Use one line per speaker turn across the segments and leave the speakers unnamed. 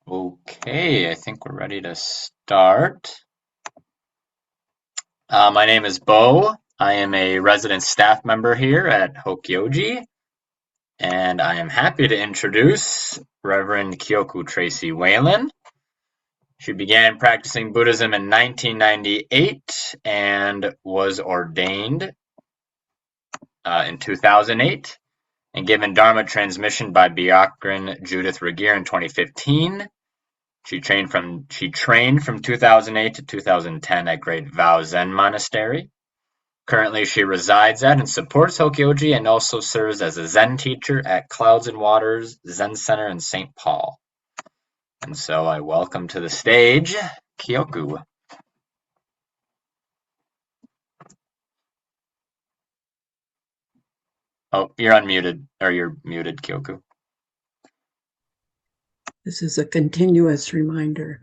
Okay, I think we're ready to start. My name is Bo. I am a resident staff member here at Hokyoji, and I am happy to introduce Reverend Kyoku Tracey Walen. She began practicing Buddhism in 1998 and was ordained in 2008 and given Dharma transmission by Byakuren Judith Ragir in 2015. She trained from 2008 to 2010 at Great Vow Zen Monastery. Currently, she resides at and supports Hokyoji and also serves as a Zen teacher at Clouds and Waters Zen Center in St. Paul. And so I welcome to the stage Kyoku. Oh, you're unmuted, or you're muted, Kyoku.
This is a continuous reminder.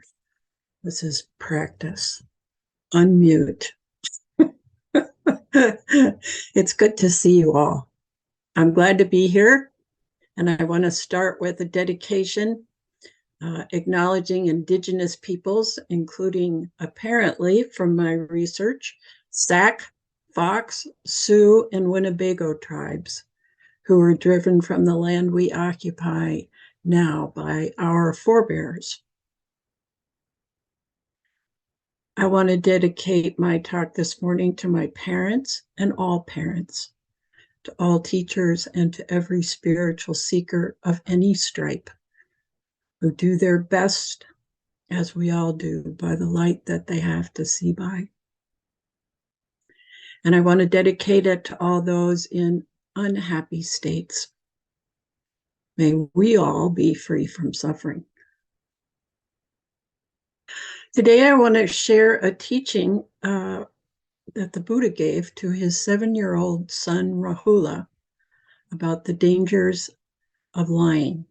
This is practice. Unmute. It's good to see you all. I'm glad to be here, and I want to start with a dedication acknowledging Indigenous peoples, including, apparently, from my research, Sac, Fox, Sioux, and Winnebago tribes, who were driven from the land we occupy now by our forebears. I want to dedicate my talk this morning to my parents and all parents, to all teachers, and to every spiritual seeker of any stripe who do their best, as we all do, by the light that they have to see by. And I want to dedicate it to all those in unhappy states. May we all be free from suffering. Today, I want to share a teaching that the Buddha gave to his 7-year-old son, Rahula, about the dangers of lying,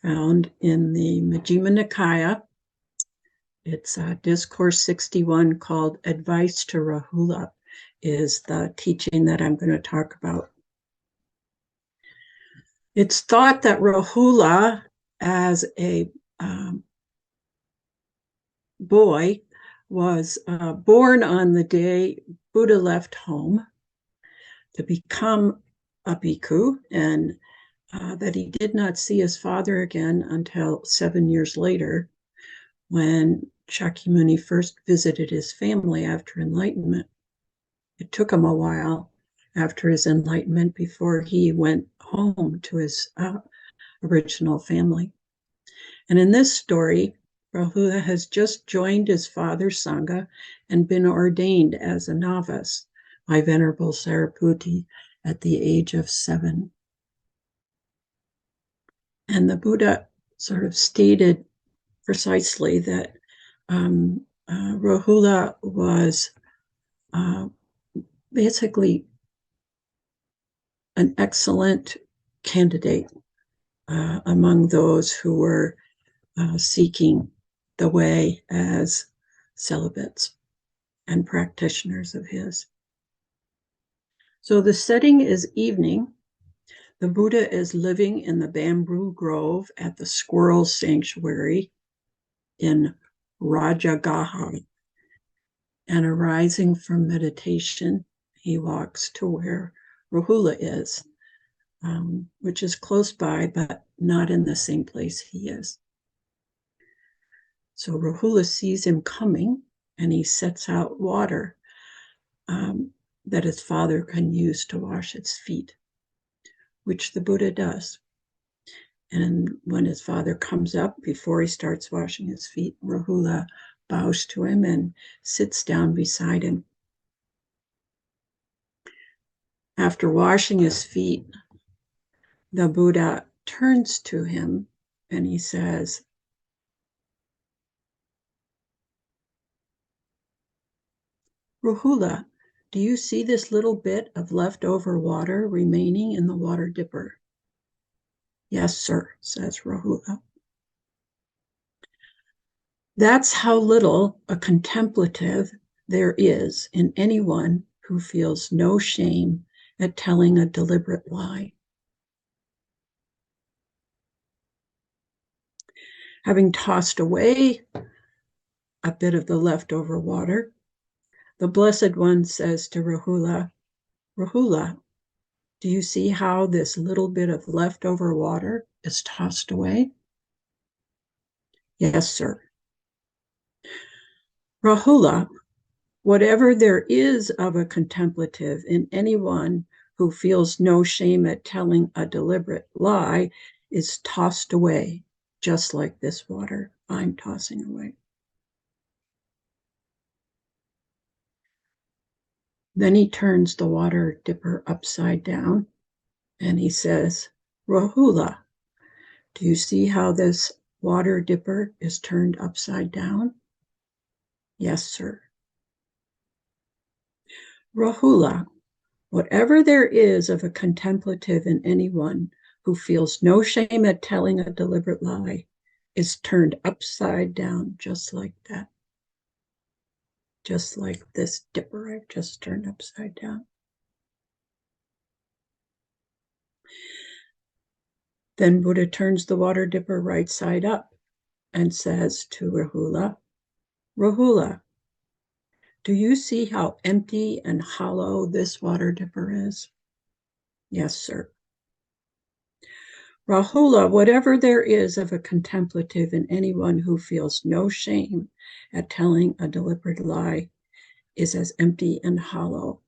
found in the Majjhima Nikaya. It's Discourse 61 called Advice to Rahula is the teaching that I'm going to talk about. It's thought that Rahula, as a boy, was born on the day Buddha left home to become a bhikkhu, and that he did not see his father again until 7 years later, when Shakyamuni first visited his family after enlightenment. It took him a while after his enlightenment before he went home to his original family. And in this story, Rahula has just joined his father's Sangha and been ordained as a novice by Venerable Saripati at the age of 7. And the Buddha sort of stated precisely that Rahula was basically an excellent candidate among those who were seeking the way as celibates and practitioners of his. So the setting is evening. The Buddha is living in the bamboo grove at the squirrel sanctuary in Rajagaha. And arising from meditation, he walks to where Rahula is, which is close by, but not in the same place he is. So Rahula sees him coming, and he sets out water that his father can use to wash its feet, which the Buddha does. And when his father comes up, before he starts washing his feet, Rahula bows to him and sits down beside him. After washing his feet, the Buddha turns to him and he says, "Rahula, do you see this little bit of leftover water remaining in the water dipper?" "Yes, sir," says Rahula. That's how little a contemplative there is in anyone who feels no shame at telling a deliberate lie. Having tossed away a bit of the leftover water, the Blessed One says to Rahula, Rahula, do you see how this little bit of leftover water is tossed away? Yes, sir. Rahula, whatever there is of a contemplative in anyone who feels no shame at telling a deliberate lie is tossed away, just like this water I'm tossing away. Then he turns the water dipper upside down and he says, Rahula, do you see how this water dipper is turned upside down? Yes, sir. Rahula, whatever there is of a contemplative in anyone who feels no shame at telling a deliberate lie is turned upside down just like that. Just like this dipper I've just turned upside down. Then Buddha turns the water dipper right side up and says to Rahula, Rahula, do you see how empty and hollow this water dipper is? Yes, sir. Rahula, whatever there is of a contemplative in anyone who feels no shame at telling a deliberate lie is as empty and hollow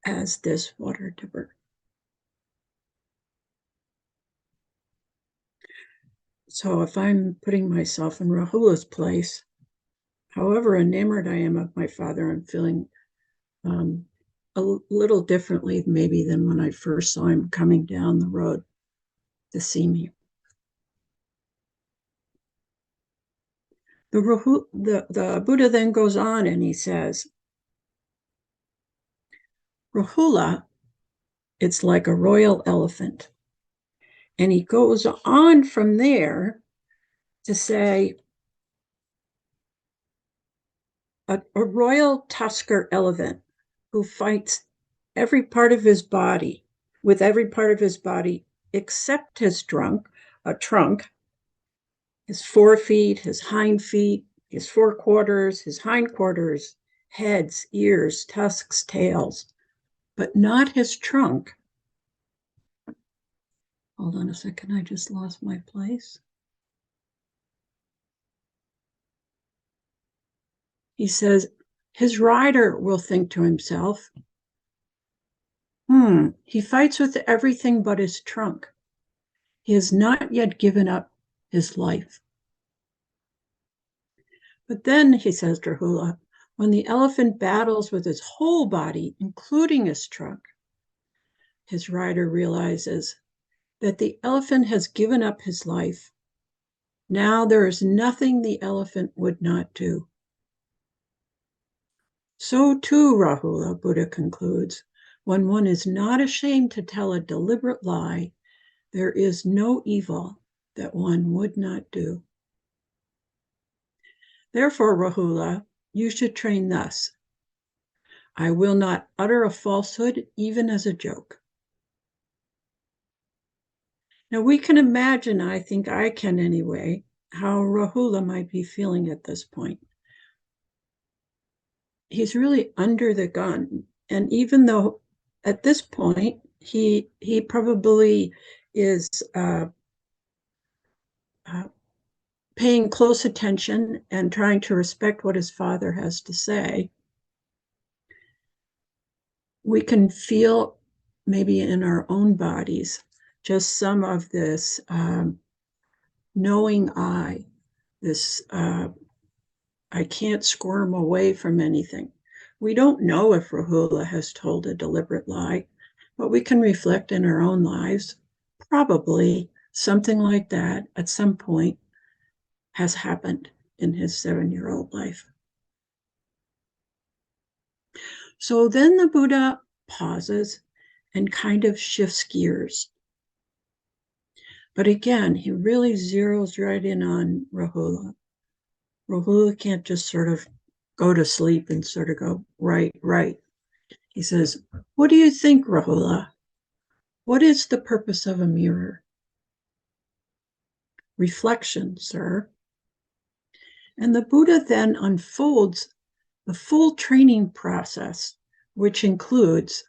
as this water dipper. So if I'm putting myself in Rahula's place, however enamored I am of my father, I'm feeling a little differently maybe than when I first saw him coming down the road to see me. The Buddha then goes on and he says, Rahula, it's like a royal elephant. And he goes on from there to say, a royal tusker elephant who fights every part of his body with every part of his body except his trunk, his forefeet, his hind feet, his forequarters, his hindquarters, heads, ears, tusks, tails, but not his trunk. Hold on a second, I just lost my place. He says, his rider will think to himself, he fights with everything but his trunk. He has not yet given up his life. But then, he says to Rahula, when the elephant battles with his whole body, including his trunk, his rider realizes that the elephant has given up his life. Now there is nothing the elephant would not do. So too, Rahula, Buddha concludes, when one is not ashamed to tell a deliberate lie, there is no evil that one would not do. Therefore, Rahula, you should train thus. I will not utter a falsehood even as a joke. Now we can imagine, I think I can anyway, how Rahula might be feeling at this point. He's really under the gun. And even though at this point, he probably is paying close attention and trying to respect what his father has to say, we can feel maybe in our own bodies just some of this knowing I, this I can't squirm away from anything. We don't know if Rahula has told a deliberate lie, but we can reflect in our own lives. Probably something like that at some point has happened in his 7-year-old life. So then the Buddha pauses and kind of shifts gears. But again, he really zeroes right in on Rahula. Rahula can't just sort of go to sleep and sort of go, right. He says, what do you think, Rahula? What is the purpose of a mirror? Reflection, sir. And the Buddha then unfolds the full training process, which includes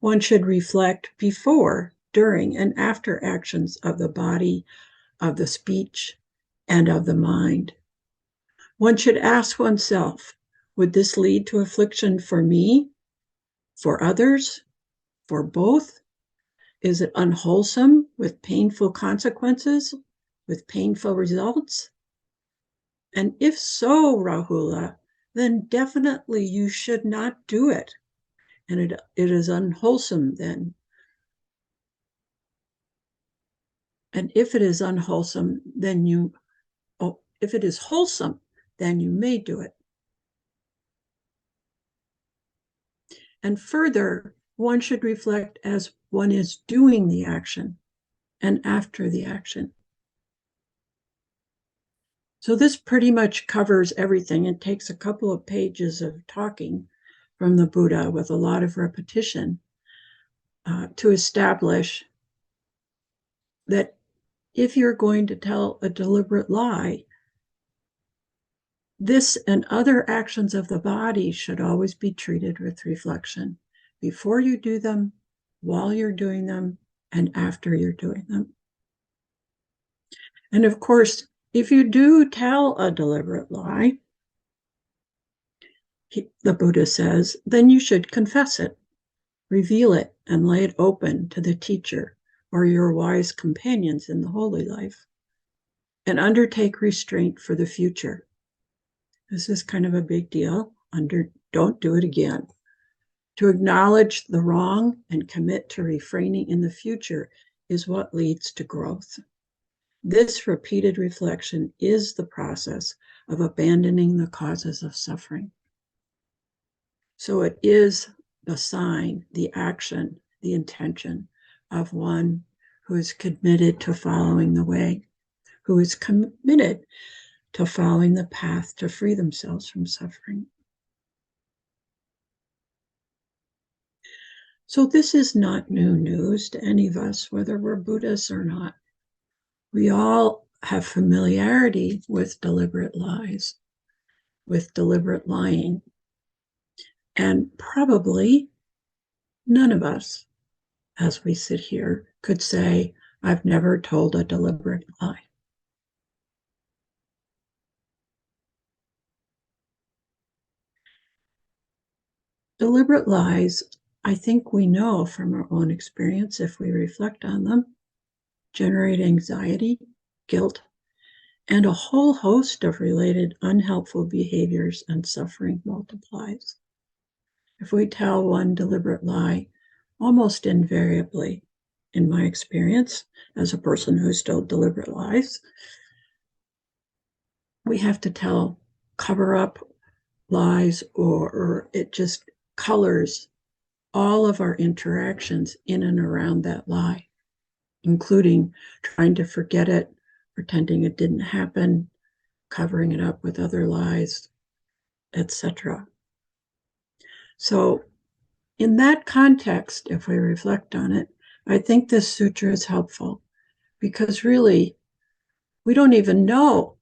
one should reflect before, during, and after actions of the body, of the speech, and of the mind. One should ask oneself, would this lead to affliction for me, for others, for both? Is it unwholesome with painful consequences, with painful results? And if so, Rahula, then definitely you should not do it. And it is unwholesome then. And if it is unwholesome, then if it is wholesome, then you may do it. And further, one should reflect as one is doing the action and after the action. So this pretty much covers everything. It takes a couple of pages of talking from the Buddha with a lot of repetition to establish that if you're going to tell a deliberate lie, this and other actions of the body should always be treated with reflection before you do them, while you're doing them, and after you're doing them. And of course, if you do tell a deliberate lie, the Buddha says, then you should confess it, reveal it, and lay it open to the teacher or your wise companions in the holy life, and undertake restraint for the future. This is kind of a big deal. Don't do it again. To acknowledge the wrong and commit to refraining in the future is what leads to growth. This repeated reflection is the process of abandoning the causes of suffering. So it is the sign, the action, the intention of one who is committed to following the way, who is committed to following the path to free themselves from suffering. So this is not new news to any of us, whether we're Buddhists or not. We all have familiarity with deliberate lies, with deliberate lying. And probably none of us, as we sit here, could say, I've never told a deliberate lie. Deliberate lies, I think we know from our own experience, if we reflect on them, generate anxiety, guilt, and a whole host of related unhelpful behaviors, and suffering multiplies. If we tell one deliberate lie, almost invariably, in my experience, as a person who's told deliberate lies, we have to cover up lies, or it just colors all of our interactions in and around that lie, including trying to forget it, pretending it didn't happen, covering it up with other lies, etc. So in that context, if we reflect on it, I think this sutra is helpful, because really, we don't even know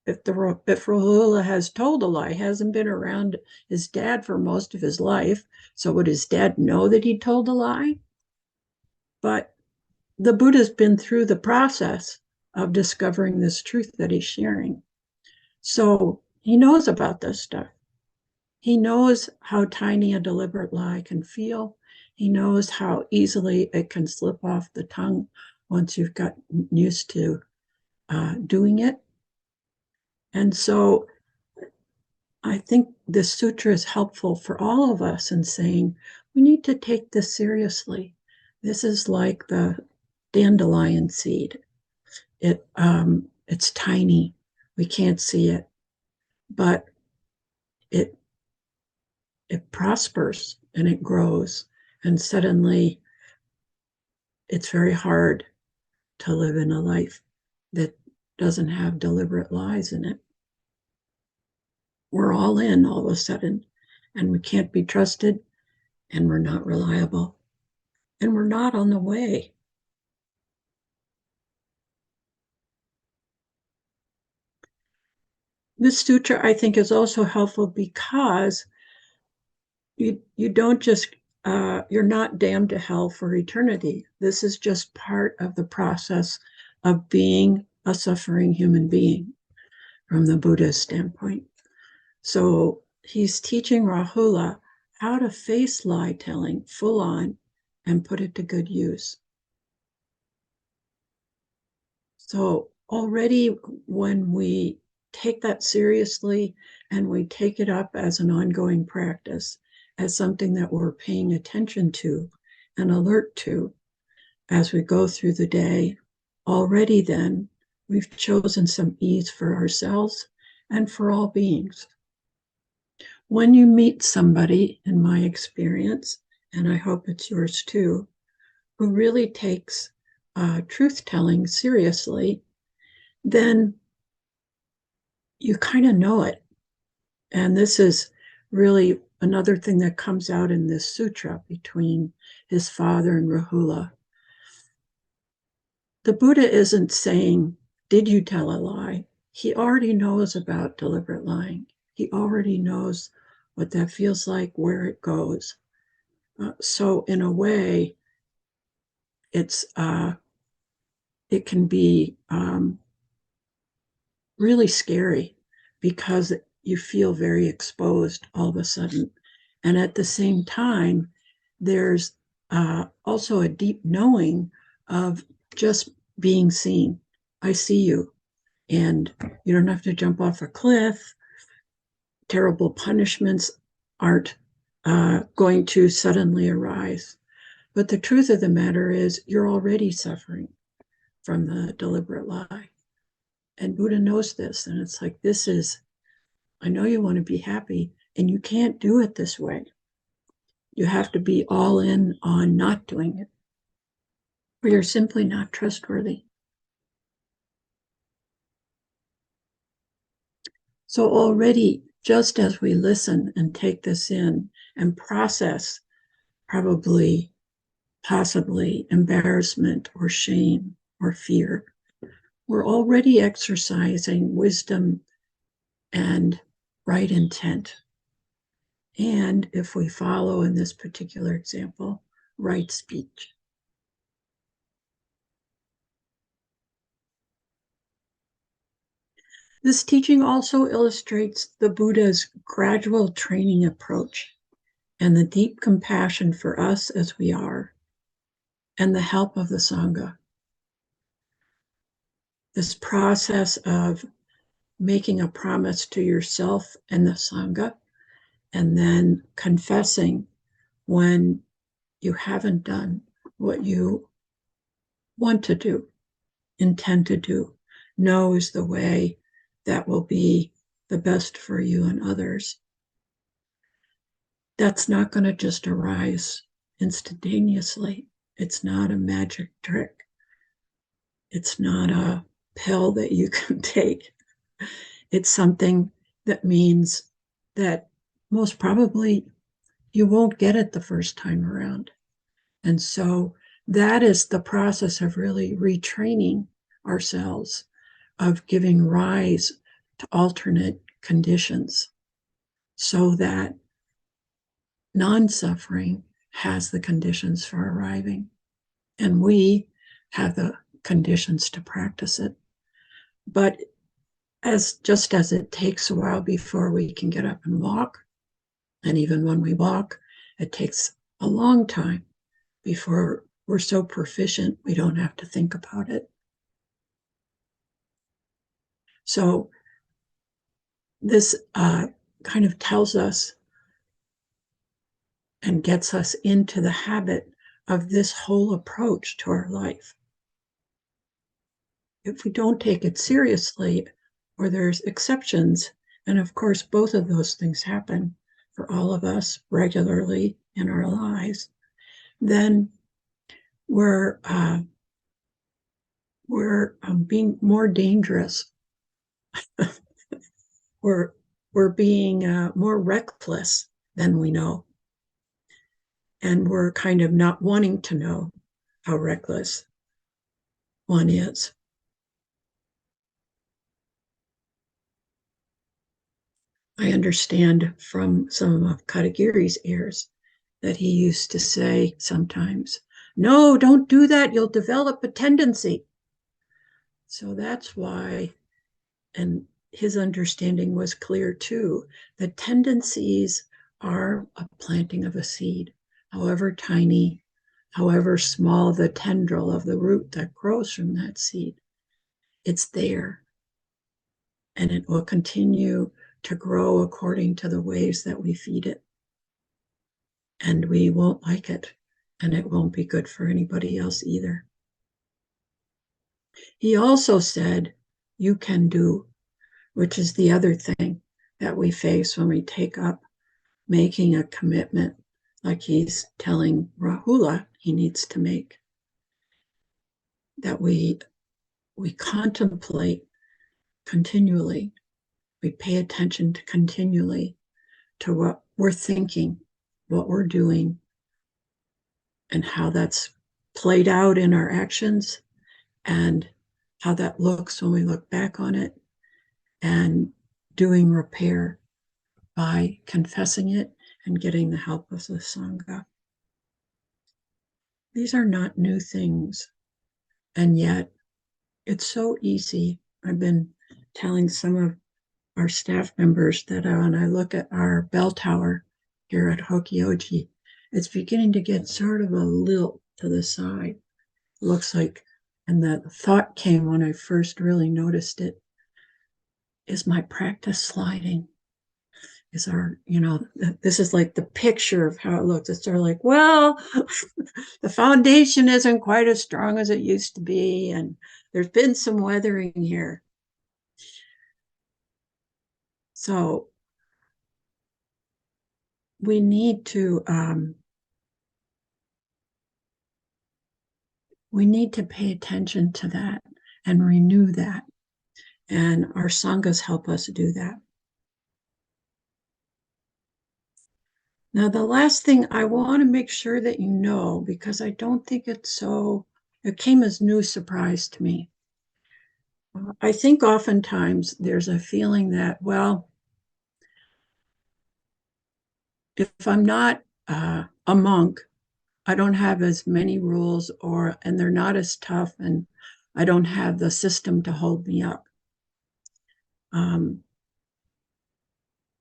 if Rahula has told a lie. He hasn't been around his dad for most of his life. So would his dad know that he told a lie? But the Buddha's been through the process of discovering this truth that he's sharing. So he knows about this stuff. He knows how tiny a deliberate lie can feel. He knows how easily it can slip off the tongue once you've gotten used to doing it. And so I think this sutra is helpful for all of us in saying we need to take this seriously. This is like the dandelion seed. It's tiny. We can't see it, but it prospers and it grows. And suddenly it's very hard to live in a life that doesn't have deliberate lies in it. We're all in all of a sudden, and we can't be trusted, and we're not reliable, and we're not on the way. This sutra, I think, is also helpful because you don't just you're not damned to hell for eternity. This is just part of the process of being a suffering human being from the Buddhist standpoint. So he's teaching Rahula how to face lie telling full on and put it to good use. So already when we take that seriously and we take it up as an ongoing practice, as something that we're paying attention to and alert to as we go through the day, already then we've chosen some ease for ourselves and for all beings. When you meet somebody, in my experience, and I hope it's yours too, who really takes truth telling seriously, then you kind of know it. And this is really another thing that comes out in this sutra between his father and Rahula. The Buddha isn't saying, did you tell a lie? He already knows about deliberate lying. He already knows what that feels like, where it goes. So in a way, it can be really scary because you feel very exposed all of a sudden. And at the same time, there's also a deep knowing of just being seen. I see you, and you don't have to jump off a cliff. Terrible punishments aren't going to suddenly arise. But the truth of the matter is, you're already suffering from the deliberate lie. And Buddha knows this. And it's like, this is, I know you want to be happy, and you can't do it this way. You have to be all in on not doing it, or you're simply not trustworthy. So already, just as we listen and take this in and process probably, possibly embarrassment or shame or fear, we're already exercising wisdom and right intent. And if we follow in this particular example, right speech. This teaching also illustrates the Buddha's gradual training approach and the deep compassion for us as we are, and the help of the Sangha. This process of making a promise to yourself and the Sangha, and then confessing when you haven't done what you want to do, intend to do, know is the way that will be the best for you and others. That's not going to just arise instantaneously. It's not a magic trick. It's not a pill that you can take. It's something that means that most probably you won't get it the first time around. And so that is the process of really retraining ourselves, of giving rise to alternate conditions so that non-suffering has the conditions for arriving, and we have the conditions to practice it. But just as it takes a while before we can get up and walk, and even when we walk, it takes a long time before we're so proficient we don't have to think about it. So this kind of tells us and gets us into the habit of this whole approach to our life. If we don't take it seriously, or there's exceptions, and of course both of those things happen for all of us regularly in our lives, then we're being more dangerous. we're being more reckless than we know. And we're kind of not wanting to know how reckless one is. I understand from some of Katagiri's heirs that he used to say sometimes, no, don't do that. You'll develop a tendency. So that's why, and his understanding was clear too, that tendencies are a planting of a seed, however tiny, however small the tendril of the root that grows from that seed. It's there, and it will continue to grow according to the ways that we feed it. And we won't like it, and it won't be good for anybody else either. He also said, you can do, which is the other thing that we face when we take up making a commitment, like he's telling Rahula he needs to make, that we contemplate continually, we pay attention to continually to what we're thinking, what we're doing, and how that's played out in our actions, and how that looks when we look back on it, and doing repair by confessing it and getting the help of the Sangha. These are not new things, and yet it's so easy. I've been telling some of our staff members that when I look at our bell tower here at Hokyoji, it's beginning to get sort of a lilt to the side. It looks like, and the thought came when I first really noticed it, is my practice sliding? Is our, this is like the picture of how it looks. It's sort of like, well, the foundation isn't quite as strong as it used to be, and there's been some weathering here. So we need to pay attention to that and renew that. And our sanghas help us do that. Now, the last thing I want to make sure that you know, because I don't think it came as new surprise to me. I think oftentimes there's a feeling that, well, if I'm not a monk, I don't have as many rules, and they're not as tough, and I don't have the system to hold me up.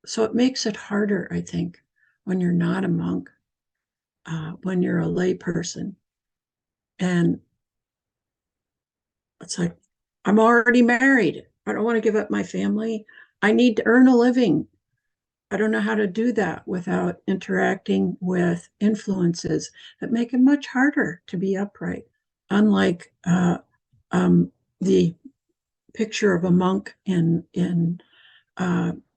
So it makes it harder, I think, when you're not a monk, when you're a lay person. And it's like, I'm already married. I don't want to give up my family. I need to earn a living. I don't know how to do that without interacting with influences that make it much harder to be upright. Unlike the picture of a monk in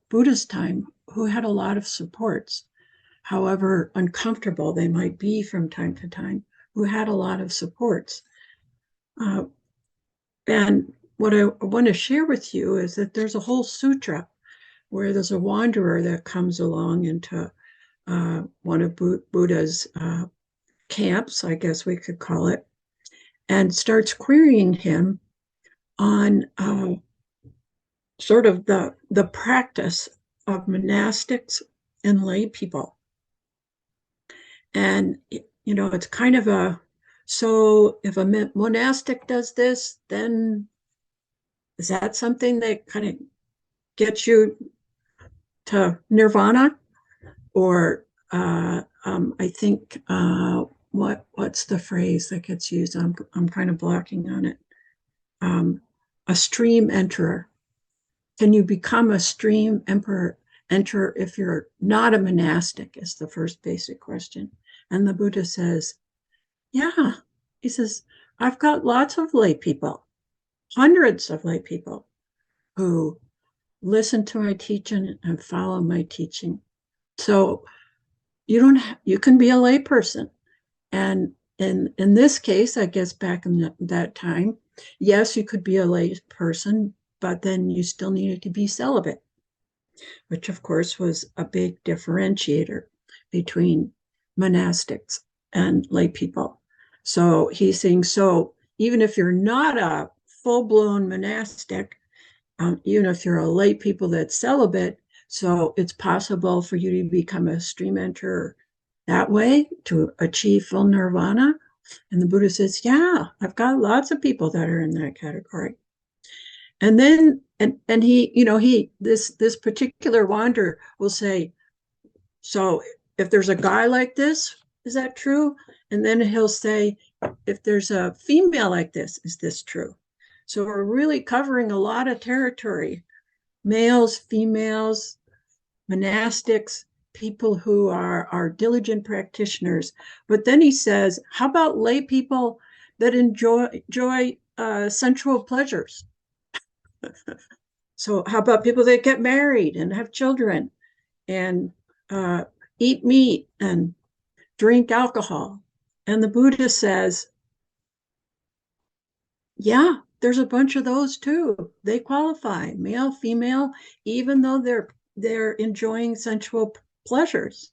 Buddha's time who had a lot of supports, however uncomfortable they might be from time to time, who had a lot of supports. And what I want to share with you is that there's a whole sutra where there's a wanderer that comes along into one of Buddha's camps, I guess we could call it, and starts querying him on sort of the practice of monastics and lay people. And, it's kind of so if a monastic does this, then is that something that kind of gets you to nirvana? Or I think what's the phrase that gets used? I'm kind of blocking on it. A stream enterer. Can you become a stream enterer if you're not a monastic? Is the first basic question. And the Buddha says, yeah. He says, I've got lots of lay people, hundreds of lay people who listen to my teaching and follow my teaching. So you can be a lay person. And in this case, I guess back in that time, yes, you could be a lay person, but then you still needed to be celibate, which of course was a big differentiator between monastics and lay people. So he's saying, so even if you're not a full-blown monastic, even if you're a lay people that's celibate, So it's possible for you to become a stream enterer that way to achieve full nirvana. And the Buddha says, yeah, I've got lots of people that are in that category. And then, and he, this particular wanderer will say, so if there's a guy like this, is that true? And then he'll say, if there's a female like this, is this true? So we're really covering a lot of territory: males, females, monastics, people who are diligent practitioners. But then he says, how about lay people that enjoy sensual pleasures? So how about people that get married and have children and eat meat and drink alcohol? And the Buddha says, yeah, there's a bunch of those too. They qualify, male, female, even though they're enjoying sensual pleasures.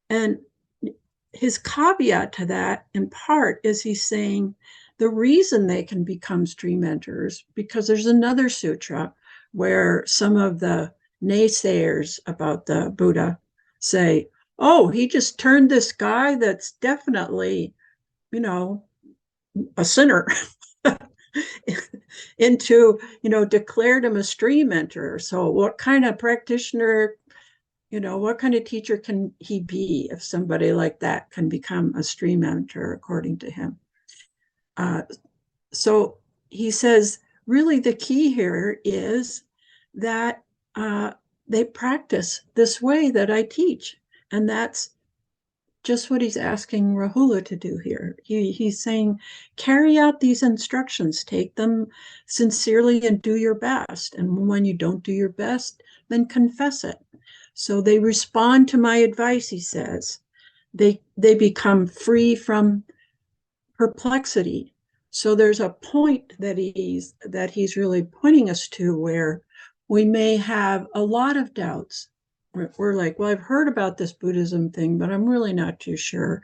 And his caveat to that, in part, is he's saying the reason they can become stream enterers, because there's another sutra where some of the naysayers about the Buddha say, oh, he just turned this guy that's definitely, a sinner into, declared him a stream enterer. So what kind of practitioner, what kind of teacher can he be if somebody like that can become a stream enterer, according to him? So he says, really the key here is that they practice this way that I teach. And that's just what he's asking Rahula to do here. He's saying, carry out these instructions, take them sincerely and do your best. And when you don't do your best, then confess it. So they respond to my advice, he says. They become free from perplexity. So there's a point that he's really pointing us to where we may have a lot of doubts. We're like, well, I've heard about this Buddhism thing, but I'm really not too sure.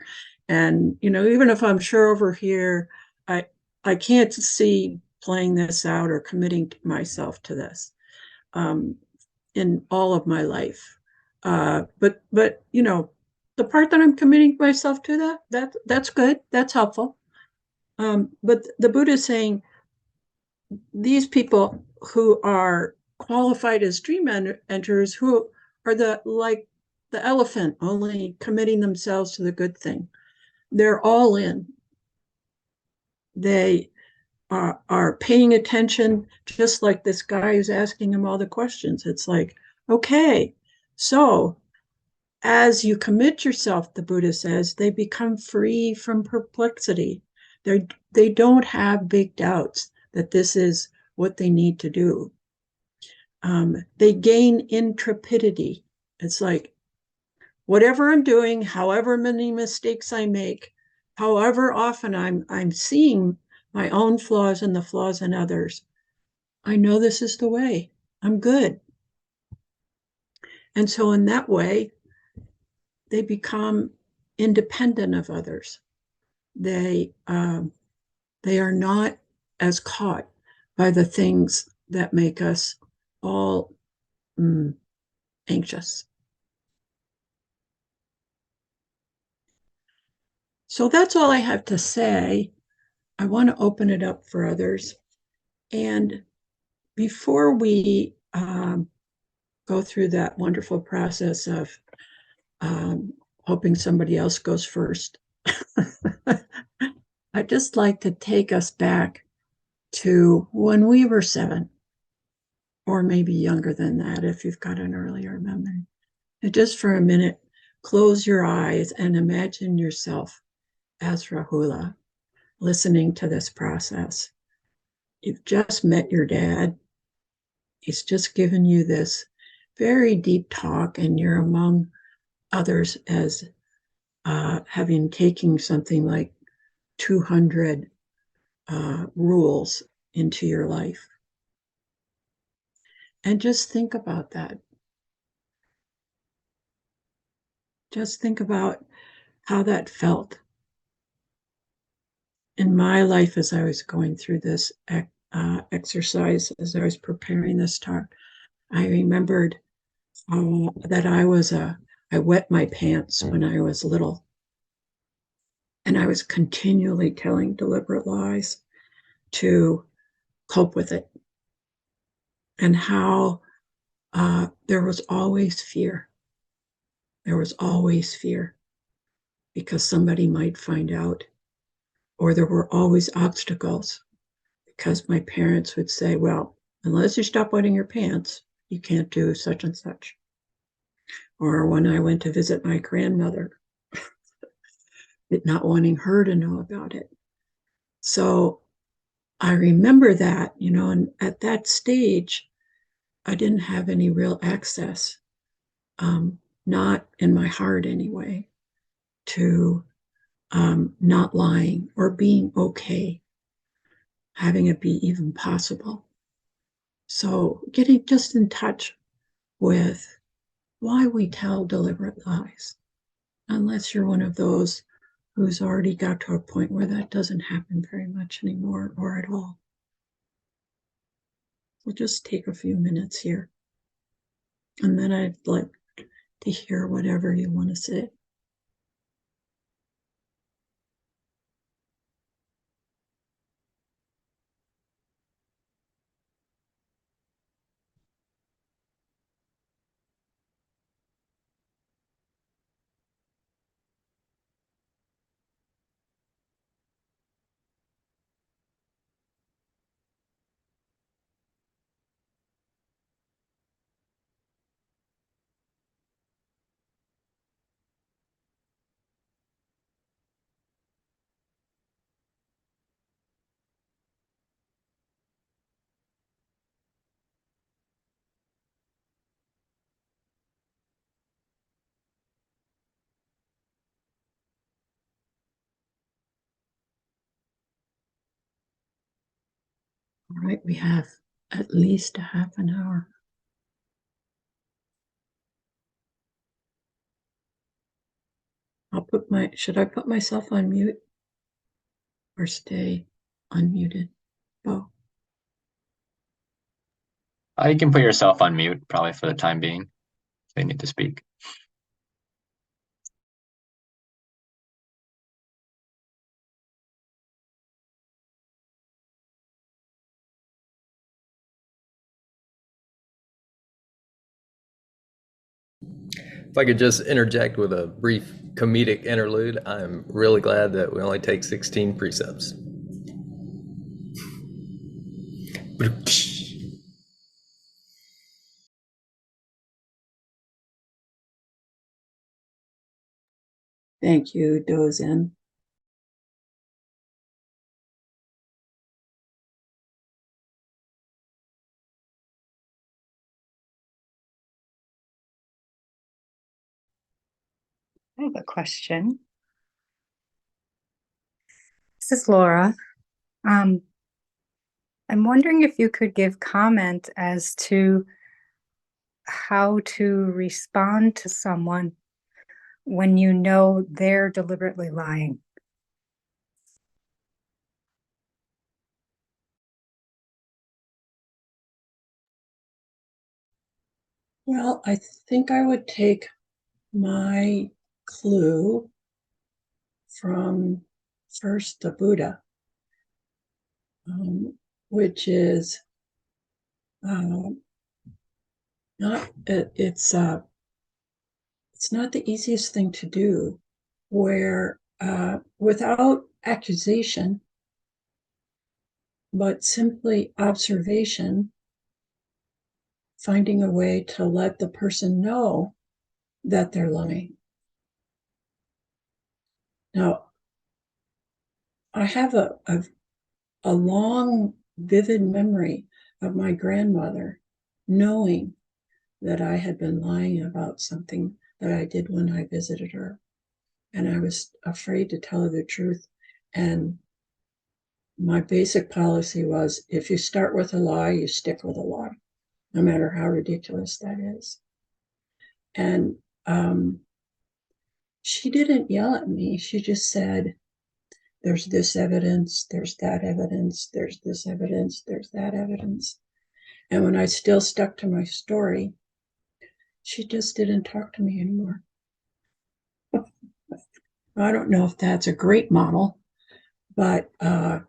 And even if I'm sure over here, I can't see playing this out or committing myself to this in all of my life. But the part that I'm committing myself to, that's good. That's helpful. But the Buddha is saying these people who are qualified as dream enterers, who are like the elephant, only committing themselves to the good thing. They're all in. They are paying attention, just like this guy who's asking him all the questions. It's like, okay, so as you commit yourself, the Buddha says, they become free from perplexity. They don't have big doubts that this is what they need to do. They gain intrepidity. It's like, whatever I'm doing, however many mistakes I make, however often I'm seeing my own flaws and the flaws in others, I know this is the way. I'm good. And so in that way, they become independent of others. They are not as caught by the things that make us all anxious. So that's all I have to say. I want to open it up for others. And before we go through that wonderful process of hoping somebody else goes first, I'd just like to take us back to when we were 7, or maybe younger than that if you've got an earlier memory. And just for a minute, close your eyes and imagine yourself as Rahula, listening to this process. You've just met your dad. He's just given you this very deep talk, and you're among others as having taken something like 200 rules into your life. And just think about that. Just think about how that felt. In my life, as I was going through this exercise, as I was preparing this talk, I remembered that I wet my pants when I was little. And I was continually telling deliberate lies to cope with it. And how there was always fear. There was always fear because somebody might find out, or there were always obstacles because my parents would say, well, unless you stop wetting your pants, you can't do such and such. Or when I went to visit my grandmother, not wanting her to know about it. So I remember that, and at that stage, I didn't have any real access, not in my heart anyway, to not lying or being okay, having it be even possible. So getting just in touch with why we tell deliberate lies, unless you're one of those who's already got to a point where that doesn't happen very much anymore or at all. We'll just take a few minutes here. And then I'd like to hear whatever you want to say. All right, we have at least a half an hour. Should I put myself on mute or stay unmuted? Oh,
You can put yourself on mute, probably for the time being, if they need to speak.
If I could just interject with a brief comedic interlude, I'm really glad that we only take 16 precepts.
thank you, Dozen.
I have a question. This is Laura. I'm wondering if you could give comment as to how to respond to someone when you know they're deliberately lying.
Well, I think I would take my clue from first the Buddha, which is it's not the easiest thing to do, where without accusation, but simply observation, finding a way to let the person know that they're lying. Now, I have a long, vivid memory of my grandmother knowing that I had been lying about something that I did when I visited her. And I was afraid to tell her the truth. And my basic policy was, if you start with a lie, you stick with a lie, no matter how ridiculous that is. And she didn't yell at me. She just said, there's this evidence, there's that evidence, there's this evidence, there's that evidence. And when I still stuck to my story, she just didn't talk to me anymore. I don't know if that's a great model, but I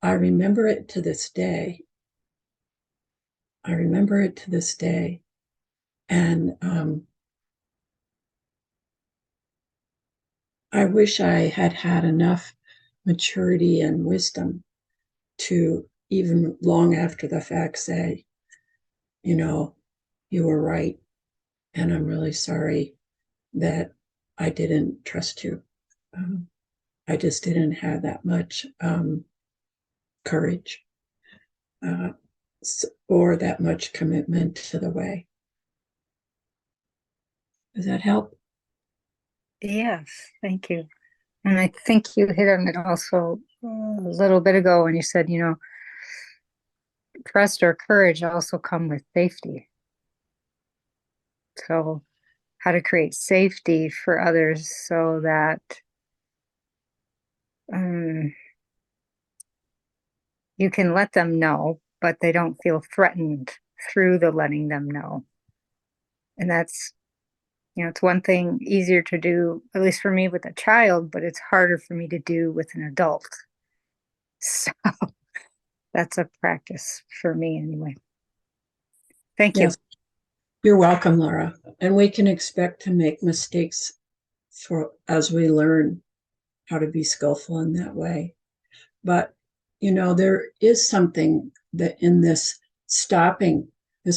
remember it to this day. I remember it to this day. And I wish I had had enough maturity and wisdom to, even long after the fact, say, you know, you were right. And I'm really sorry that I didn't trust you. I just didn't have that much courage or that much commitment to the way. Does that help?
Yes, thank you. And I think you hit on it also a little bit ago when you said, trust or courage also come with safety. So how to create safety for others so that you can let them know, but they don't feel threatened through the letting them know. And that's, it's one thing easier to do, at least for me with a child, but it's harder for me to do with an adult. So that's a practice for me anyway. Thank you.
Yes. You're welcome, Laura. And we can expect to make mistakes as we learn how to be skillful in that way. But, there is something that in this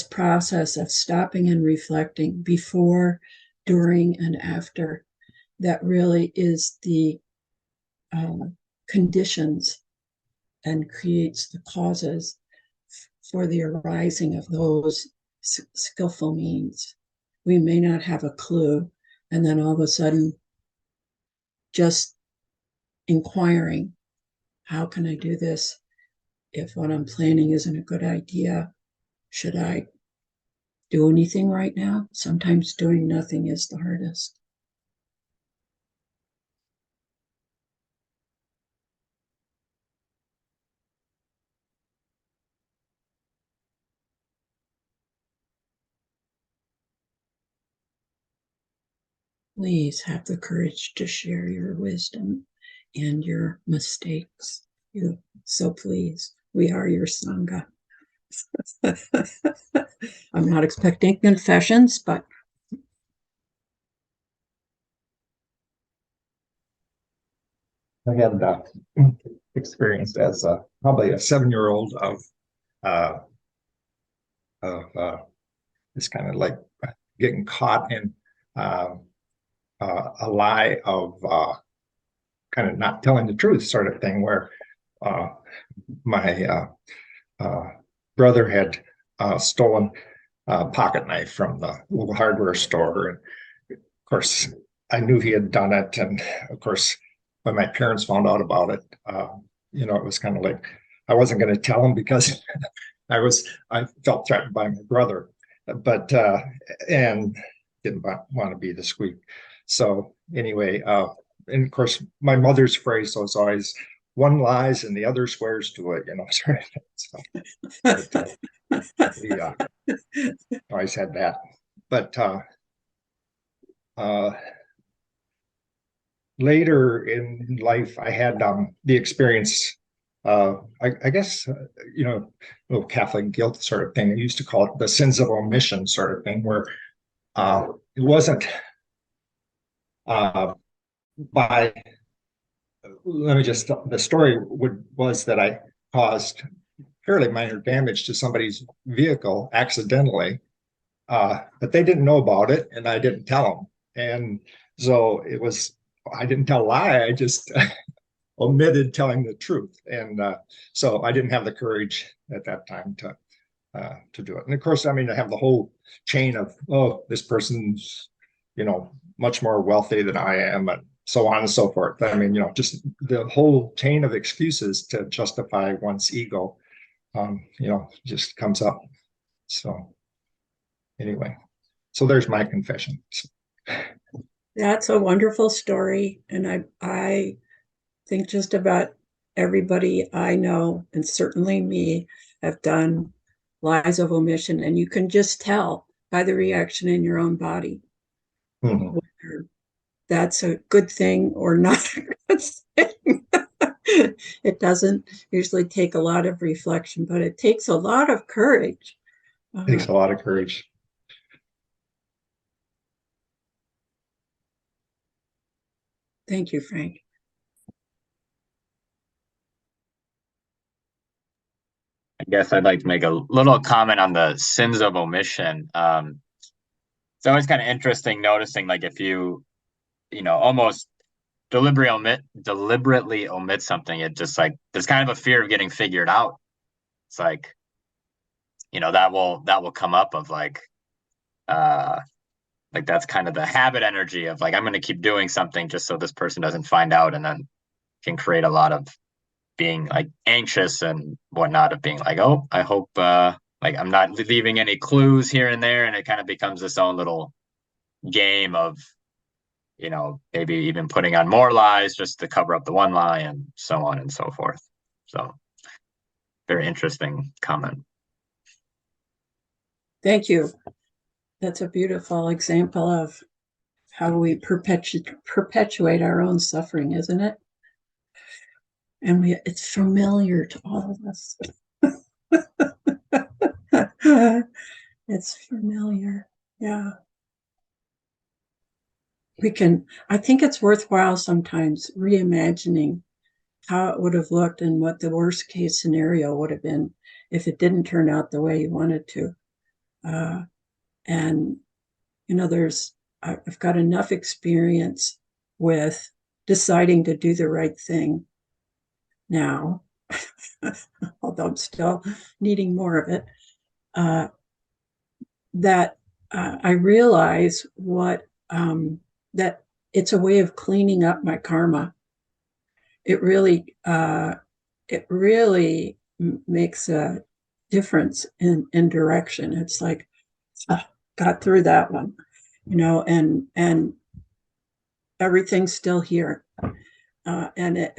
process of stopping and reflecting before, during, and after, that really is the conditions and creates the causes for the arising of those skillful means. We may not have a clue, and then all of a sudden, just inquiring, how can I do this? If what I'm planning isn't a good idea, should I do anything right now? Sometimes doing nothing is the hardest. Please have the courage to share your wisdom and your mistakes. So please, we are your Sangha. I'm not expecting confessions, but
I had experienced as probably a 7-year-old of this kind of like getting caught in a lie of kind of not telling the truth sort of thing, where my brother had stolen a pocket knife from the little hardware store. And of course, I knew he had done it. And of course, when my parents found out about it, it was kind of like I wasn't going to tell them because I felt threatened by my brother, but and didn't want to be the squeak. So anyway, and of course, my mother's phrase was always, one lies and the other swears to it, sort of thing. So, we always had that. But later in life, I had the experience, I guess, little Catholic guilt sort of thing. I used to call it the sins of omission sort of thing, where it wasn't the story was that I caused fairly minor damage to somebody's vehicle accidentally, but they didn't know about it, and I didn't tell them. And so I didn't tell a lie, I just omitted telling the truth. And so I didn't have the courage at that time to do it. And of course, I have the whole chain of, this person's, much more wealthy than I am, and so on and so forth. Just the whole chain of excuses to justify one's ego, just comes up. So anyway, so there's my confession.
That's a wonderful story. And I think just about everybody I know, and certainly me, have done lies of omission. And you can just tell by the reaction in your own body,
Mhm.
whether that's a good thing or not a good thing. It doesn't usually take a lot of reflection, but it takes a lot of courage.
Takes a lot of courage.
Thank you, Frank.
I guess I'd like to make a little comment on the sins of omission. It's always kind of interesting noticing, like, if you almost deliberately omit something, it just like there's kind of a fear of getting figured out. It's like, that will come up of like that's kind of the habit energy of like I'm going to keep doing something just so this person doesn't find out, and then can create a lot of being like anxious and whatnot, of being like, oh, I hope like I'm not leaving any clues here and there, and it kind of becomes this own little game of maybe even putting on more lies just to cover up the one lie, and so on and so forth. So very interesting comment.
Thank you. That's a beautiful example of how we perpetuate our own suffering, isn't it? And it's familiar to all of us. It's familiar. Yeah. I think it's worthwhile sometimes reimagining how it would have looked and what the worst case scenario would have been if it didn't turn out the way you wanted to. And, I've got enough experience with deciding to do the right thing now, although I'm still needing more of it, that I realize that it's a way of cleaning up my karma. It really makes a difference in direction. It's like, got through that one, and everything's still here. And it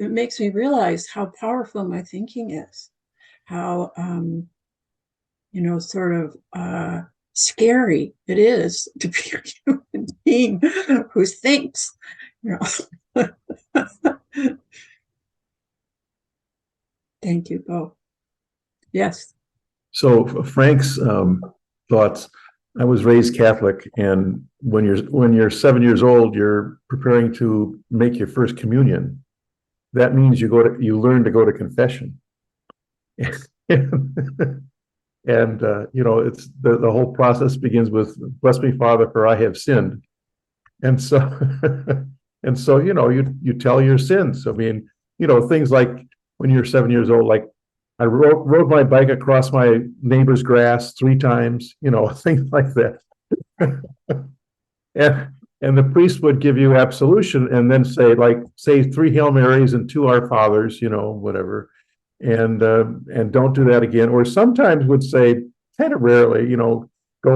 makes me realize how powerful my thinking is, how, sort of scary it is to be a human being who thinks, Thank you both. Yes.
So Frank's thoughts. I was raised Catholic, and when you're 7 years old, you're preparing to make your first communion. That means you learn to go to confession, and it's the whole process begins with "Bless me, Father, for I have sinned," and so you tell your sins. I mean, things like when you're 7 years old, like I rode my bike across my neighbor's grass 3 times, things like that. and the priest would give you absolution and then say 3 Hail Marys and 2 Our Fathers, whatever, and don't do that again. Or sometimes would say, kind of rarely, go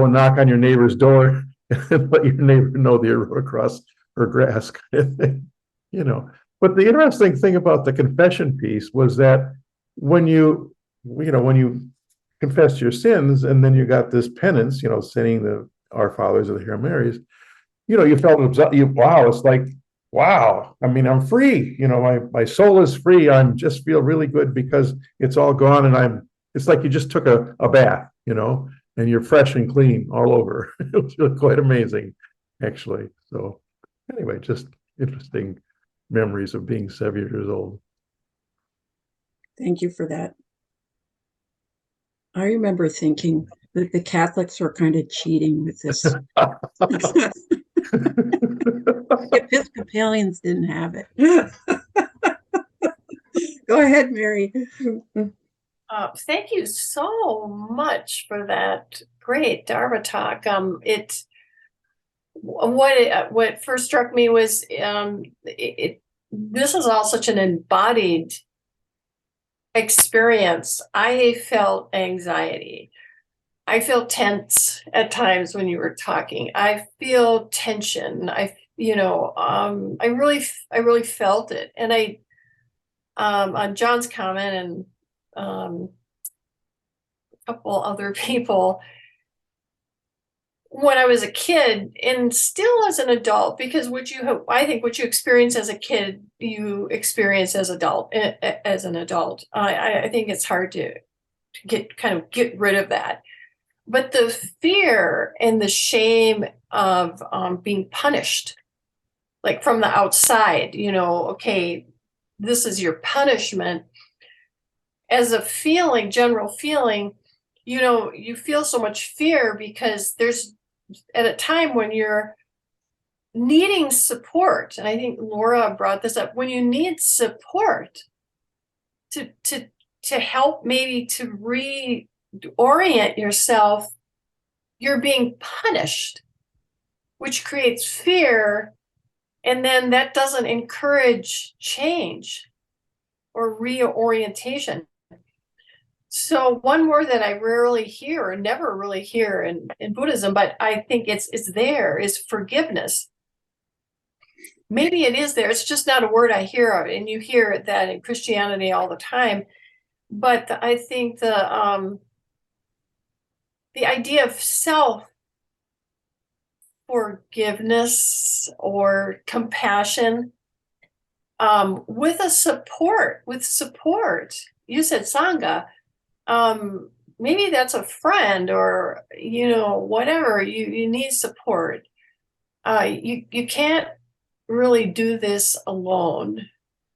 and knock on your neighbor's door and let your neighbor know that you rode across her grass, kind of thing, But the interesting thing about the confession piece was that when you confess your sins and then you got this penance, saying the Our Fathers or the Hail Marys, you felt wow, it's like, wow, I mean, I'm free, my soul is free. I'm just feel really good because it's all gone, and it's like you just took a bath, and you're fresh and clean all over. It was really quite amazing, actually. So anyway, just interesting memories of being 7 years old.
Thank you for that. I remember thinking that the Catholics were kind of cheating with this. The Episcopalians didn't have it. Go ahead, Mary.
Thank you so much for that great Dharma talk. What first struck me was this is all such an embodied experience. I felt anxiety. I feel tense at times when you were talking. I feel tension. I really felt it. And on John's comment and a couple other people, when I was a kid and still as an adult, because I think what you experience as a kid, you experience as an adult. I think it's hard to get rid of that. But the fear and the shame of being punished, like from the outside, okay, this is your punishment, as a feeling, general feeling, you feel so much fear because there's at a time when you're needing support. And I think Laura brought this up, when you need support to help, maybe to reorient yourself, you're being punished, which creates fear. And then that doesn't encourage change or reorientation. So one word that I rarely hear or never really hear in Buddhism, but I think it's there, is forgiveness. Maybe it is there. It's just not a word I hear of. And you hear that in Christianity all the time. But I think the idea of self-forgiveness or compassion, with support. You said Sangha. Maybe that's a friend or, whatever, you need support. You can't really do this alone.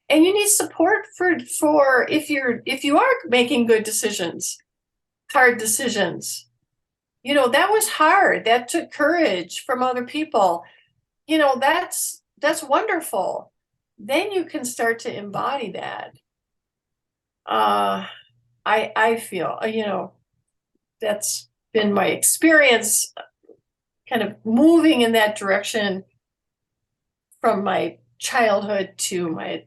And you need support for if you are making good decisions, hard decisions. That was hard. That took courage from other people. That's wonderful. Then you can start to embody that. I feel, that's been my experience, kind of moving in that direction from my childhood to my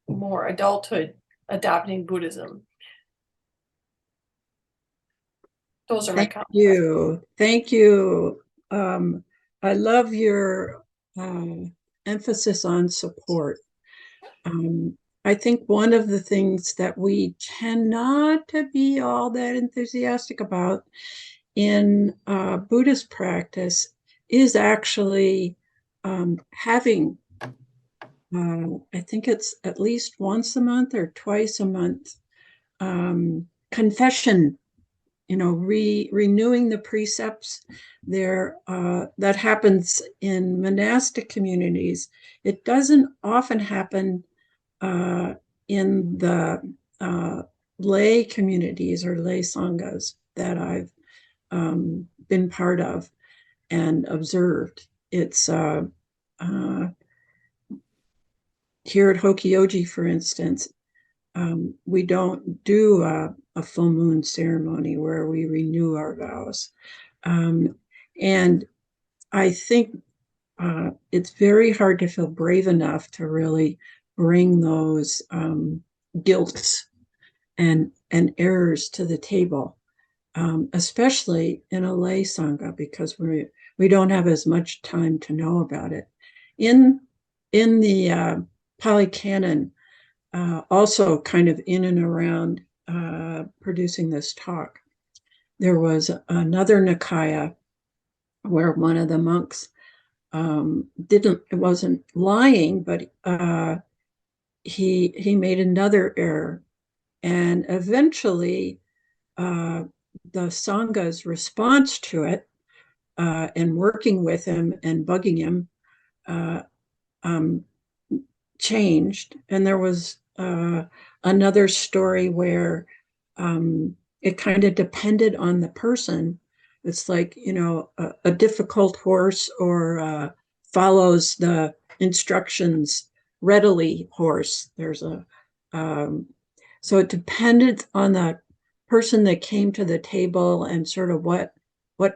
more adulthood, adopting Buddhism. Those are my comments.
Thank you. I love your emphasis on support. I think one of the things that we tend not to be all that enthusiastic about in Buddhist practice is actually having, I think it's at least once a month or twice a month, confession, renewing the precepts there. That happens in monastic communities. It doesn't often happen in the lay communities or lay sanghas that I've been part of and observed. It's here at Hokyoji, for instance, we don't do a full moon ceremony where we renew our vows. And I think it's very hard to feel brave enough to really bring those guilts and errors to the table, especially in a lay sangha, because we don't have as much time to know about it. In the Pali Canon, also kind of in and around producing this talk, there was another Nikaya where one of the monks wasn't lying, but he made another error, and eventually the Sangha's response to it, and working with him and bugging him, changed. And there was another story where it kind of depended on the person. It's like, a difficult horse or follows the instructions readily horse. There's so it depended on the person that came to the table and sort of what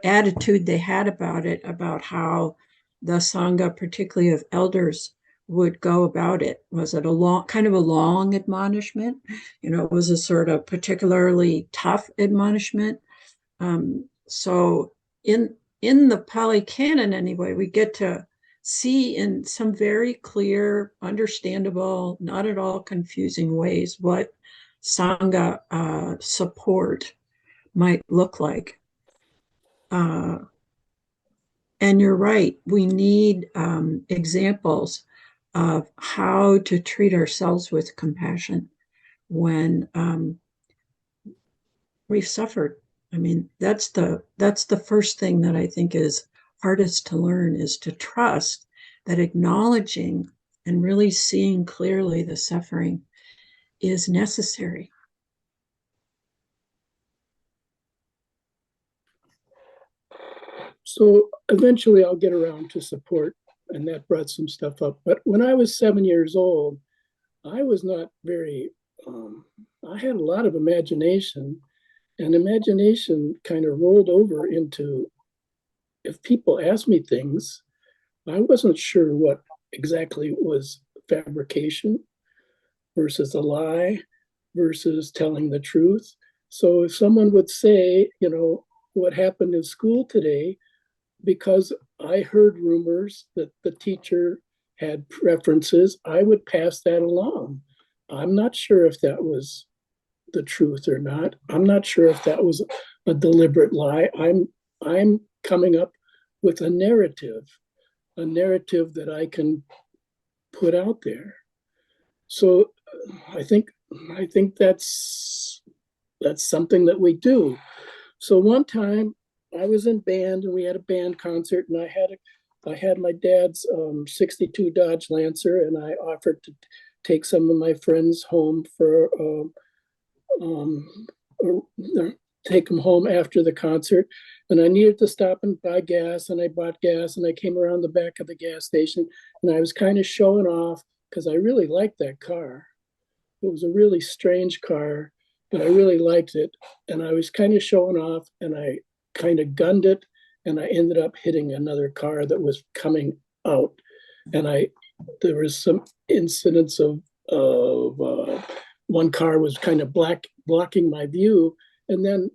attitude they had about it, about how the Sangha, particularly of elders, would go about it. Was it a long admonishment? It was a sort of particularly tough admonishment. So in the Pali Canon, anyway, we get to see in some very clear, understandable, not at all confusing ways what Sangha support might look like. And you're right. We need examples of how to treat ourselves with compassion when we've suffered. I mean, that's the first thing that I think is hardest to learn, is to trust that acknowledging and really seeing clearly the suffering is necessary.
So eventually I'll get around to support, and that brought some stuff up. But when I was 7 years old, I was not very, I had a lot of imagination, and imagination kind of rolled over into, if people asked me things, I wasn't sure what exactly was fabrication versus a lie versus telling the truth. So if someone would say, you know, what happened in school today, because I heard rumors that the teacher had preferences, I would pass that along. I'm not sure if that was the truth or not. I'm not sure if that was a deliberate lie. I'm coming up with a narrative that I can put out there. So I think that's something that we do. So one time I was in band and we had a band concert, and I had my dad's 62 Dodge Lancer, and I offered to take some of my friends home for take them home after the concert. And I needed to stop and buy gas, and I bought gas, and I came around the back of the gas station, and I was kind of showing off because I really liked that car. It was a really strange car, but I really liked it. And I was kind of showing off, and I kind of gunned it, and I ended up hitting another car that was coming out. And there was some incidents of one car was kind of blocking my view. And then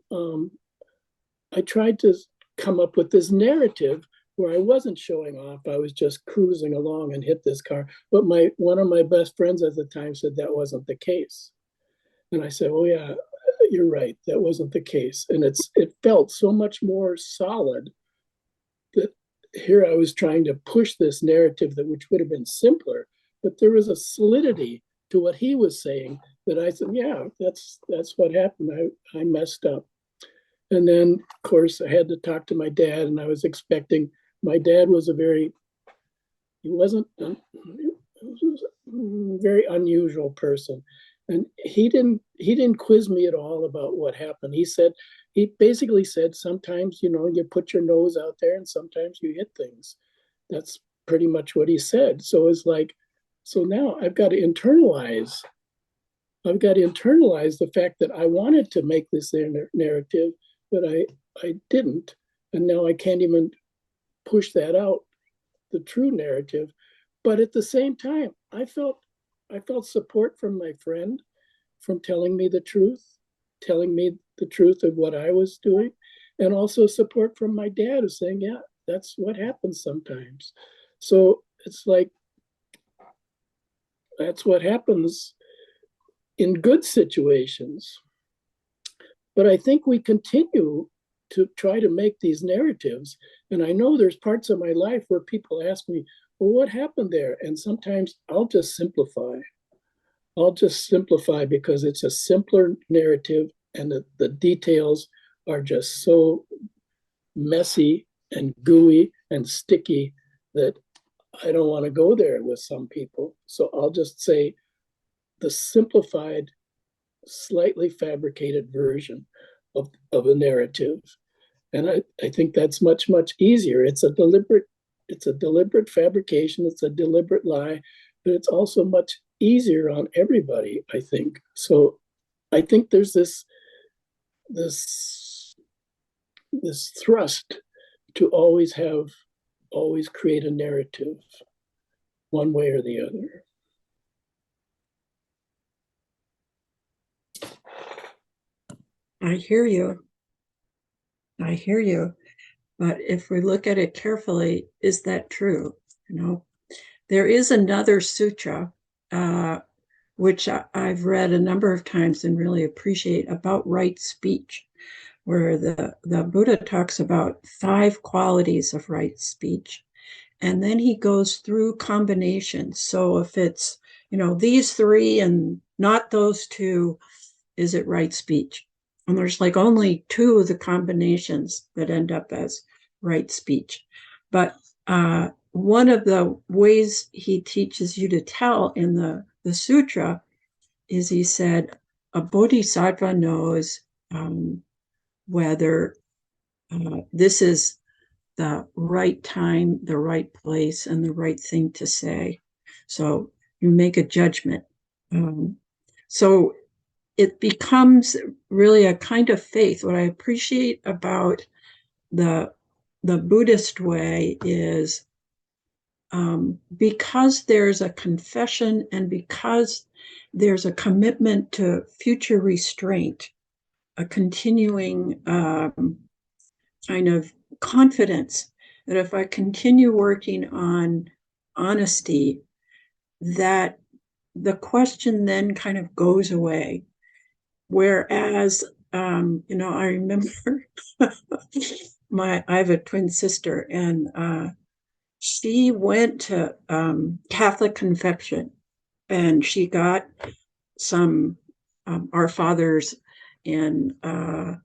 I tried to come up with this narrative where I wasn't showing off. I was just cruising along and hit this car. But one of my best friends at the time said that wasn't the case. And I said, oh yeah, you're right. That wasn't the case. And it felt so much more solid that here I was trying to push this narrative which would have been simpler, but there was a solidity to what he was saying that I said, yeah, that's what happened. I messed up. And then, of course, I had to talk to my dad, and I was expecting, my dad was he wasn't a very unusual person. And he didn't quiz me at all about what happened. He basically said, sometimes, you know, you put your nose out there and sometimes you hit things. That's pretty much what he said. So it's like, so now I've got to internalize the fact that I wanted to make this narrative, but I didn't. And now I can't even push that out, the true narrative. But at the same time, I felt support from my friend, from telling me the truth of what I was doing, and also support from my dad, who's saying, yeah, that's what happens sometimes. So it's like, that's what happens in good situations. But I think we continue to try to make these narratives. And I know there's parts of my life where people ask me, well, what happened there? And sometimes I'll just simplify. Because it's a simpler narrative, and the details are just so messy and gooey and sticky that I don't want to go there with some people. So I'll just say the simplified, slightly fabricated version of a narrative. And I think that's much, much easier. It's a deliberate fabrication, it's a deliberate lie, but it's also much easier on everybody, I think. So I think there's this thrust to always create a narrative, one way or the other.
I hear you. But if we look at it carefully, is that true? You know, there is another sutra, which I've read a number of times and really appreciate, about right speech, where the Buddha talks about 5 qualities of right speech. And then he goes through combinations. So if it's, these 3 and not those 2, is it right speech? And there's like only 2 of the combinations that end up as right speech. But one of the ways he teaches you to tell in the sutra is, he said, a bodhisattva knows whether this is the right time, the right place, and the right thing to say. So you make a judgment. So it becomes really a kind of faith. What I appreciate about the Buddhist way is because there's a confession and because there's a commitment to future restraint, a continuing kind of confidence that if I continue working on honesty, that the question then kind of goes away. Whereas, I remember I have a twin sister, and she went to Catholic confession, and she got some Our Fathers, and the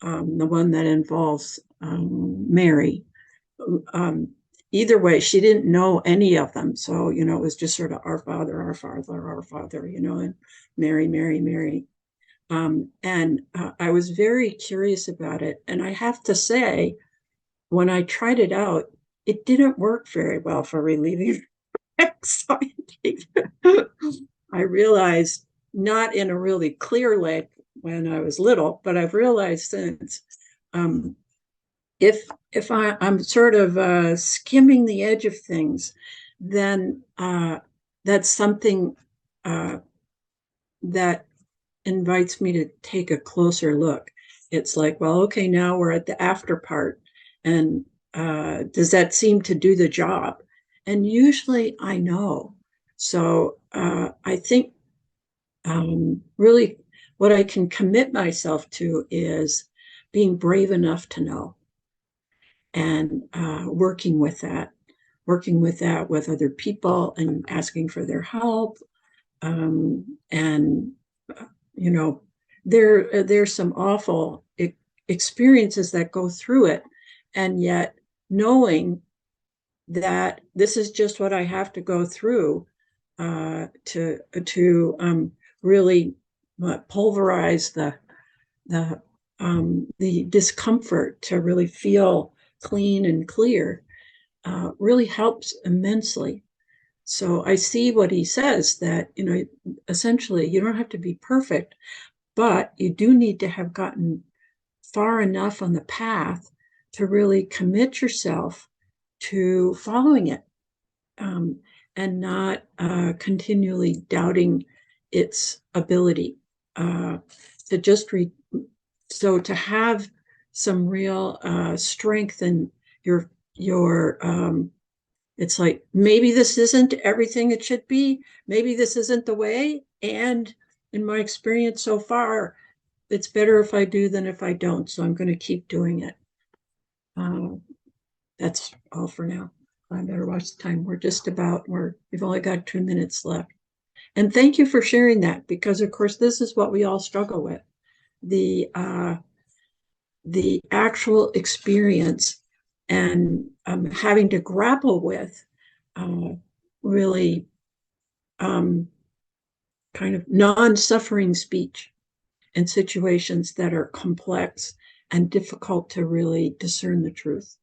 one that involves Mary. Either way, she didn't know any of them. So, it was just sort of Our Father, Our Father, Our Father, and Mary, Mary, Mary. And I was very curious about it. And I have to say, when I tried it out, it didn't work very well for relieving anxiety. I realized, not in a really clear way when I was little, but I've realized since, if I'm sort of skimming the edge of things, then that's something that invites me to take a closer look. It's like, well, okay, now we're at the after part, and does that seem to do the job? And usually I know. So I think really what I can commit myself to is being brave enough to know, and working with that with other people and asking for their help. And there's some awful experiences that go through it, and yet knowing that this is just what I have to go through to really pulverize the discomfort, to really feel clean and clear, really helps immensely. So I see what he says, that, essentially you don't have to be perfect, but you do need to have gotten far enough on the path to really commit yourself to following it, and not continually doubting its ability to just so to have some real strength in your it's like, maybe this isn't everything it should be, maybe this isn't the way, and in my experience so far, it's better if I do than if I don't, so I'm going to keep doing it. That's all for now. I better watch the time. We've only got 2 minutes left. And thank you for sharing that, because of course this is what we all struggle with. The actual experience, and having to grapple with really kind of non-suffering speech in situations that are complex and difficult to really discern the truth.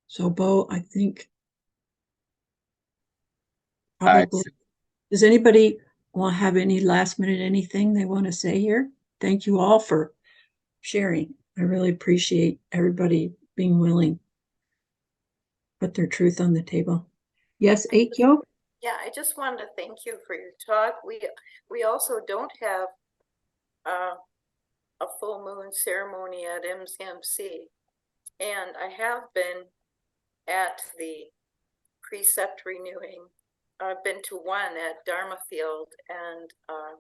So, Bo, I think probably, does anybody want to have any last minute anything they want to say here? Thank you all for sharing. I really appreciate everybody being willing to put their truth on the table. Yes, Aikyo?
Yeah, I just wanted to thank you for your talk. We also don't have a full moon ceremony at MCMC, and I have been at the precept renewing I've been to one at Dharma Field, and I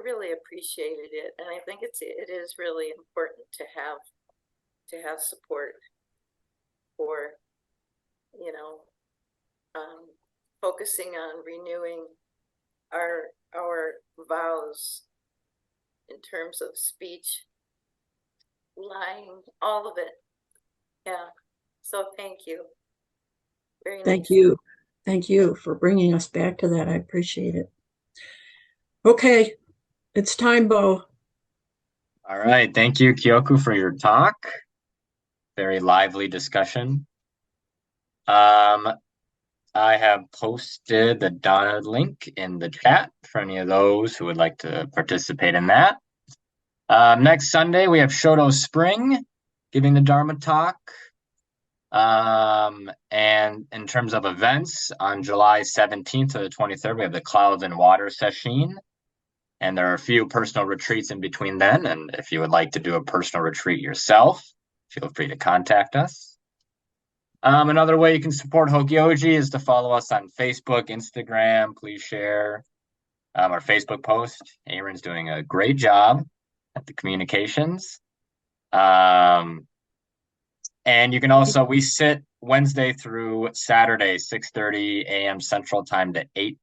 really appreciated it. And I think it is really important to have support for, you know, focusing on renewing our vows in terms of speech, lying, all of it. Yeah. So thank you. Very nice.
Thank you. Thank you for bringing us back to that. I appreciate it. Okay, it's time, Bo.
All right. Thank you, Kyoku, for your talk. Very lively discussion. I have posted the Donna link in the chat for any of those who would like to participate in that. Next Sunday, we have Shoto Spring giving the Dharma talk. And in terms of events, on July 17th to the 23rd, we have the Clouds and Water session. And there are a few personal retreats in between then. And if you would like to do a personal retreat yourself, feel free to contact us. Another way you can support Hokyoji is to follow us on Facebook, Instagram. Please share our Facebook post. Aaron's doing a great job at the communications. And you can also, we sit Wednesday through Saturday, 6:30 a.m. Central Time to 8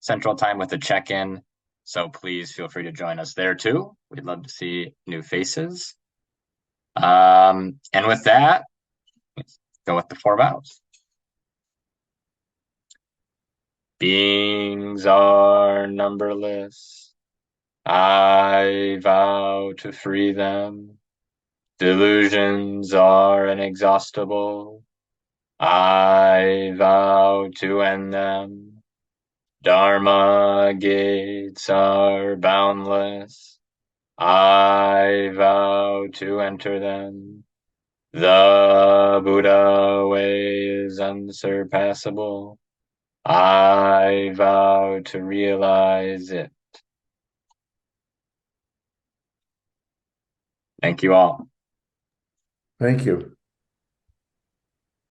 Central Time with a check-in. So please feel free to join us there too. We'd love to see new faces. And with that, let's go with the 4 vows. Beings are numberless. I vow to free them. Delusions are inexhaustible. I vow to end them. Dharma gates are boundless. I vow to enter them. The Buddha way is unsurpassable. I vow to realize it. Thank you all.
Thank you.